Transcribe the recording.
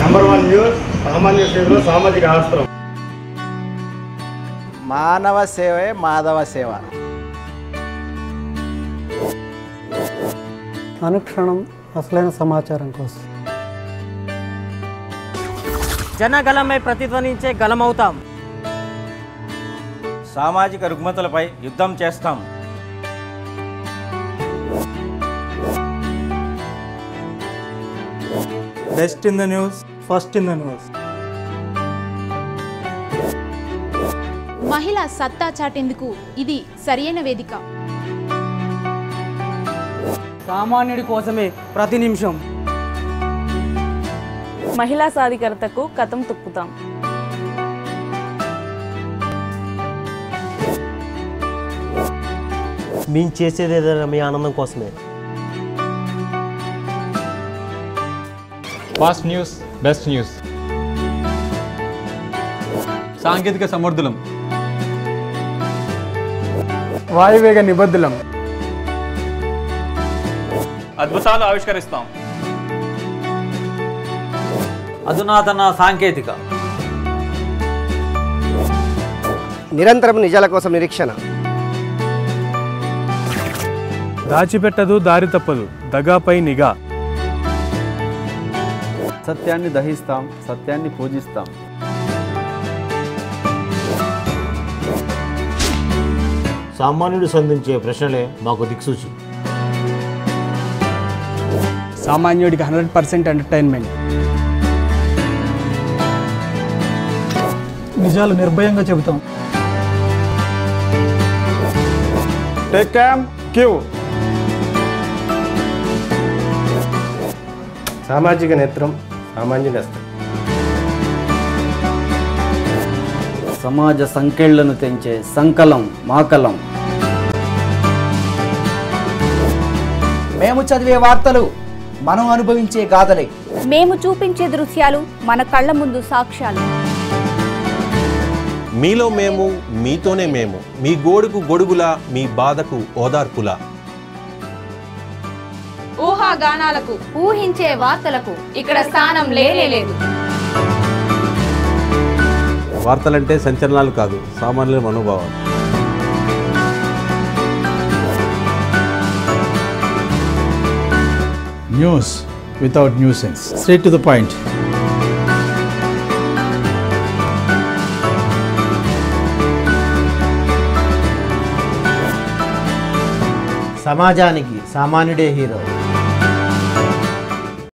Number 1 news సామాన్య సేవలో సామాజిక శాస్త్రం. మానవ సేవే మాధవ సేవ. అనుక్షణం అసలైన సమాచారం కోసం జనగలమై ప్రతిధ్వనించే గలమవుతాం. సామాజిక రుగ్మతలపై యుద్ధం చేస్తాం. Best in the news, first in the news. మహిళా సత్తా చాటేందుకు ఇది సరియైన వేదిక. సామాన్యుడి కోసమే ప్రతి నిమిషం. మహిళా సాధికారతకు కథం తొక్కుతాం. మేము చేసేది ఏదైనా మీ ఆనందం కోసమే. Fast news, best news. సాంకేతిక సమర్థులం, వాయువేగ నిబద్ధులం. అద్భుతాలు ఆవిష్కరిస్తాం. అధునాతన సాంకేతిక, నిరంతరం నిజాల కోసం నిరీక్షణ. దాచిపెట్టదు, దారి తప్పదు, దగాపై నిఘా. సత్యాన్ని దహిస్తాం, సత్యాన్ని పూజిస్తాం. సామాన్యుడు సంధించే ప్రశ్నలే మాకు దిక్సూచి. సామాన్యుడికి 100% ఎంటర్టైన్మెంట్. నిజాలు నిర్భయంగా చెబుతాం. టేక్ క్యామ్ క్యూ. సామాజిక నేత్రం, సామాన్య నేస్తం. సమాజ సంకెళ్లను తెంచే సంకలం మాకలం. మేము చదివే వార్తలు మనం అనుభవించే గాథలే. మేము చూపించే దృశ్యాలు మన కళ్ళ ముందు సాక్ష్యాలు. మీలో మేము, మీతోనే మేము. మీ గోడుకు గొడుగులా, మీ బాధకు ఓదార్పులా. ఊహాగానాలకు, ఊహించే వార్తలకు ఇక్కడ స్థానం లేదు. వార్తలంటే సంచలనాలు కాదు, సామాన్యుల మనోభావాలు. News without nuisance, straight to the point. సమాజానికి సామాన్యుడే హీరో.